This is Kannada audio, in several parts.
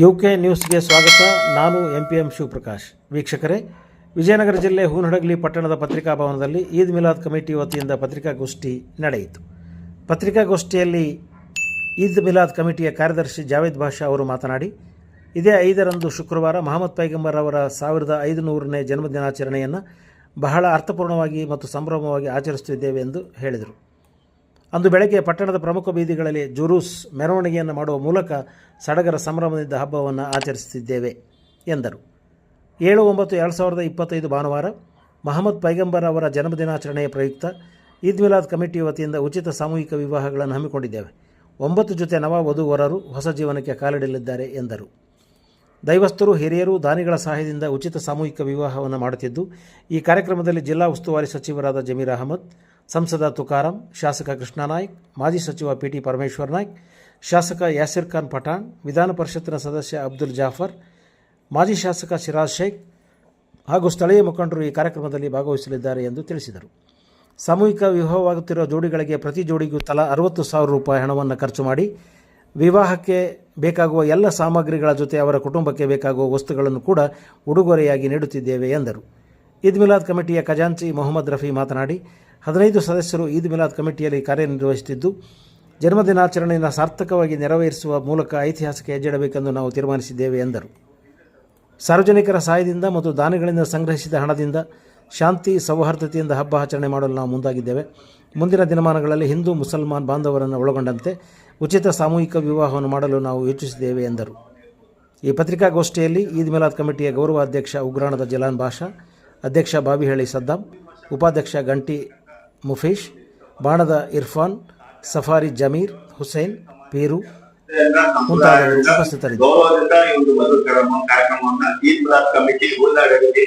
ಯುಕೆ ನ್ಯೂಸ್ಗೆ ಸ್ವಾಗತ. ನಾನು MPM ಶಿವಪ್ರಕಾಶ್. ವೀಕ್ಷಕರೇ, ವಿಜಯನಗರ ಜಿಲ್ಲೆ ಹೂನಹಡಗಲಿ ಪಟ್ಟಣದ ಪತ್ರಿಕಾ ಭವನದಲ್ಲಿ ಈದ್ ಮಿಲಾದ್ ಕಮಿಟಿ ವತಿಯಿಂದ ಪತ್ರಿಕಾಗೋಷ್ಠಿ ನಡೆಯಿತು. ಪತ್ರಿಕಾಗೋಷ್ಠಿಯಲ್ಲಿ ಈದ್ ಮಿಲಾದ್ ಕಮಿಟಿಯ ಕಾರ್ಯದರ್ಶಿ ಜಾವೇದ್ ಬಾಷಾ ಅವರು ಮಾತನಾಡಿ, ಇದೇ 5ರಂದು ಶುಕ್ರವಾರ ಮಹಮ್ಮದ್ ಪೈಗಂಬರ್ ಅವರ 1500ನೇ ಜನ್ಮದಿನಾಚರಣೆಯನ್ನು ಬಹಳ ಅರ್ಥಪೂರ್ಣವಾಗಿ ಮತ್ತು ಸಂಭ್ರಮವಾಗಿ ಆಚರಿಸುತ್ತಿದ್ದೇವೆ ಎಂದು ಹೇಳಿದರು. ಅಂದು ಬೆಳಗ್ಗೆ ಪಟ್ಟಣದ ಪ್ರಮುಖ ಬೀದಿಗಳಲ್ಲಿ ಜುರೂಸ್ ಮೆರವಣಿಗೆಯನ್ನು ಮಾಡುವ ಮೂಲಕ ಸಡಗರ ಸಂಭ್ರಮದಿಂದ ಹಬ್ಬವನ್ನು ಆಚರಿಸುತ್ತಿದ್ದೇವೆ ಎಂದರು. 7/9/2025 ಭಾನುವಾರ ಮಹಮ್ಮದ್ ಪೈಗಂಬರ್ ಅವರ ಜನ್ಮದಿನಾಚರಣೆಯ ಪ್ರಯುಕ್ತ ಈದ್ ಮಿಲಾದ್ ಕಮಿಟಿ ವತಿಯಿಂದ ಉಚಿತ ಸಾಮೂಹಿಕ ವಿವಾಹಗಳನ್ನು ಹಮ್ಮಿಕೊಂಡಿದ್ದೇವೆ. 9 ಜೊತೆ ನವ ವಧುವರರು ಹೊಸ ಜೀವನಕ್ಕೆ ಕಾಲಿಡಲಿದ್ದಾರೆ ಎಂದರು. ದೈವಸ್ಥರು, ಹಿರಿಯರು, ದಾನಿಗಳ ಸಹಾಯದಿಂದ ಉಚಿತ ಸಾಮೂಹಿಕ ವಿವಾಹವನ್ನು ಮಾಡುತ್ತಿದ್ದು, ಈ ಕಾರ್ಯಕ್ರಮದಲ್ಲಿ ಜಿಲ್ಲಾ ಉಸ್ತುವಾರಿ ಸಚಿವರಾದ ಜಮೀರ್ ಅಹಮದ್, ಸಂಸದ ತುಕಾರಾಂ, ಶಾಸಕ ಕೃಷ್ಣ ನಾಯ್ಕ್, ಮಾಜಿ ಸಚಿವ PT ಪರಮೇಶ್ವರ್ ನಾಯ್ಕ್, ಶಾಸಕ ಯಾಸಿರ್ ಖಾನ್ ಪಠಾಣ್, ವಿಧಾನ ಪರಿಷತ್ತಿನ ಸದಸ್ಯ ಅಬ್ದುಲ್ ಜಾಫರ್, ಮಾಜಿ ಶಾಸಕ ಸಿರಾಜ್ ಶೇಖ್ ಹಾಗೂ ಸ್ಥಳೀಯ ಮುಖಂಡರು ಈ ಕಾರ್ಯಕ್ರಮದಲ್ಲಿ ಭಾಗವಹಿಸಲಿದ್ದಾರೆ ಎಂದು ತಿಳಿಸಿದರು. ಸಾಮೂಹಿಕ ವಿವಾಹವಾಗುತ್ತಿರುವ ಜೋಡಿಗಳಿಗೆ ಪ್ರತಿ ಜೋಡಿಗೂ ತಲಾ 60,000 ರೂಪಾಯಿ ಹಣವನ್ನು ಖರ್ಚು ಮಾಡಿ ವಿವಾಹಕ್ಕೆ ಬೇಕಾಗುವ ಎಲ್ಲ ಸಾಮಗ್ರಿಗಳ ಜೊತೆ ಅವರ ಕುಟುಂಬಕ್ಕೆ ಬೇಕಾಗುವ ವಸ್ತುಗಳನ್ನು ಕೂಡ ಉಡುಗೊರೆಯಾಗಿ ನೀಡುತ್ತಿದ್ದೇವೆ ಎಂದರು. ಈದ್ ಮಿಲಾದ್ ಕಮಿಟಿಯ ಖಜಾಂಚಿ ಮೊಹಮ್ಮದ್ ರಫಿ ಮಾತನಾಡಿ, 15 ಸದಸ್ಯರು ಈದ್ ಮಿಲಾದ್ ಕಮಿಟಿಯಲ್ಲಿ ಕಾರ್ಯನಿರ್ವಹಿಸುತ್ತಿದ್ದು, ಜನ್ಮದಿನಾಚರಣೆಯನ್ನು ಸಾರ್ಥಕವಾಗಿ ನೆರವೇರಿಸುವ ಮೂಲಕ ಐತಿಹಾಸಿಕ ಹೆಜ್ಜೆಯಿಡಬೇಕೆಂದು ನಾವು ತೀರ್ಮಾನಿಸಿದ್ದೇವೆ ಎಂದರು. ಸಾರ್ವಜನಿಕರ ಸಹಾಯದಿಂದ ಮತ್ತು ದಾನಿಗಳಿಂದ ಸಂಗ್ರಹಿಸಿದ ಹಣದಿಂದ ಶಾಂತಿ ಸೌಹಾರ್ದತೆಯಿಂದ ಹಬ್ಬ ಆಚರಣೆ ಮಾಡಲು ನಾವು ಮುಂದಾಗಿದ್ದೇವೆ. ಮುಂದಿನ ದಿನಮಾನಗಳಲ್ಲಿ ಹಿಂದೂ ಮುಸಲ್ಮಾನ್ ಬಾಂಧವರನ್ನು ಒಳಗೊಂಡಂತೆ ಉಚಿತ ಸಾಮೂಹಿಕ ವಿವಾಹವನ್ನು ಮಾಡಲು ನಾವು ಯೋಚಿಸಿದ್ದೇವೆ ಎಂದರು. ಈ ಪತ್ರಿಕಾಗೋಷ್ಠಿಯಲ್ಲಿ ಈದ್ ಮಿಲಾದ್ ಕಮಿಟಿಯ ಗೌರವ ಅಧ್ಯಕ್ಷ ಉಗ್ರಾಣದ ಜಲಾನ್ ಬಾಷಾ, ಅಧ್ಯಕ್ಷ ಬಾಬಿಹಳ್ಳಿ ಸದ್ದಾಂ, ಉಪಾಧ್ಯಕ್ಷ ಗಂಟಿ ಮುಫೀಶ್, ಬಾಣದ ಇರ್ಫಾನ್, ಸಫಾರಿ ಜಮೀರ್, ಹುಸೇನ್, ಪೀರು ಮುಂತಾದವರು ಉಪಸ್ಥಿತರಿದ್ದರು. ಗೌರವದಿಂದ ಈ ಒಂದು ಮಧು ಕಾರ್ಯಕ್ರಮವನ್ನು ಈದ್ ಮಿಲಾದ್ ಕಮಿಟಿ ಹೂನಹಡಗಲಿ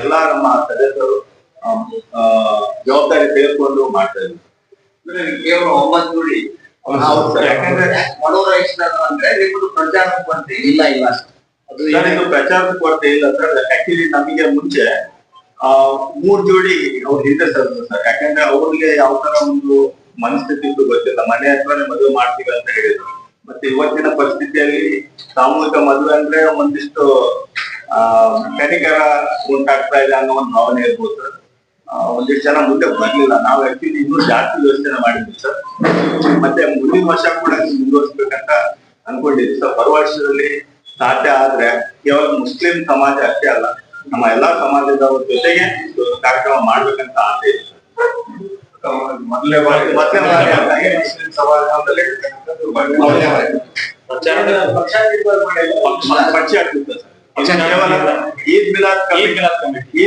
ಎಲ್ಲ ನಮ್ಮ ಸದಸ್ಯರು ಜವಾಬ್ದಾರಿ ತೆಗೆದುಕೊಂಡು ಮಾಡ್ತಾ ಇದ್ದಾರೆ. ಕೇವಲ 9 ಜೋಡಿ ಯಾಕಂದ್ರೆ ಅಂದ್ರೆ ನಿಮ್ಮದು ಪ್ರಚಾರದ ಕೊರತೆ ಇಲ್ಲ ಅದು ಇದು ಪ್ರಚಾರದ ಕೊರತೆ ಇಲ್ಲ ಸರ್. ಆಕ್ಚುಲಿ ನಮಗೆ ಮುಂಚೆ 3 ಜೋಡಿ ಅವ್ರು ಹಿಂದೆ ಸರ್. ಯಾಕಂದ್ರೆ ಅವ್ರಿಗೆ ಯಾವ ತರ ಒಂದು ಮನಸ್ಥಿತಿ ಗೊತ್ತಿಲ್ಲ, ಮನೆ ಹತ್ರನೇ ಮದುವೆ ಮಾಡ್ತೀವಿ ಅಂತ ಹೇಳಿದ್ರು. ಮತ್ತೆ ಇವತ್ತಿನ ಪರಿಸ್ಥಿತಿಯಲ್ಲಿ ಸಾಮೂಹಿಕ ಮದುವೆ ಅಂದ್ರೆ ಒಂದಿಷ್ಟು ಕನಿಕರ ಉಂಟಾಗ್ತಾ ಇದೆ ಅನ್ನೋ ಒಂದು ಭಾವನೆ ಇರ್ಬೋದು ಸರ್. ಒಂದಿಷ್ಟು ಜನ ಮುಂದೆ ಬರ್ಲಿಲ್ಲ. ನಾವು ಆಕ್ಚುಲಿ ಇನ್ನೂ ಜಾಸ್ತಿ ಯೋಚನೆ ಮಾಡಿದ್ವಿ ಸರ್. ಮತ್ತೆ ಮುಂದಿನ ವರ್ಷ ಕೂಡ ಮುಂದುವರಿಸ್ಬೇಕಂತ ಅನ್ಕೊಂಡಿದ್ವಿ ಸರ್. ಬರುವ ವರ್ಷದಲ್ಲಿ ಸಾಧ್ಯ ಆದ್ರೆ ಕೇವಲ ಮುಸ್ಲಿಂ ಸಮಾಜ ಅಷ್ಟೇ ಅಲ್ಲ, ನಮ್ಮ ಎಲ್ಲಾ ಸಮಾಜದವ್ರ ಜೊತೆಗೆ ಕಾರ್ಯಕ್ರಮ ಮಾಡ್ಬೇಕಂತ ಆಸೆ ಇದೆ ಸರ್. ಮೊದಲೇ ಬಾರಿ ಮುಸ್ಲಿಂ ಸಮಾಜದಲ್ಲಿ ಪಕ್ಷ ಆಗ್ತಿತ್ತು ಸರ್. ಕೇವಲ ಈದ್ ಮಿಲಾದ್ ಕಮಿಟಿ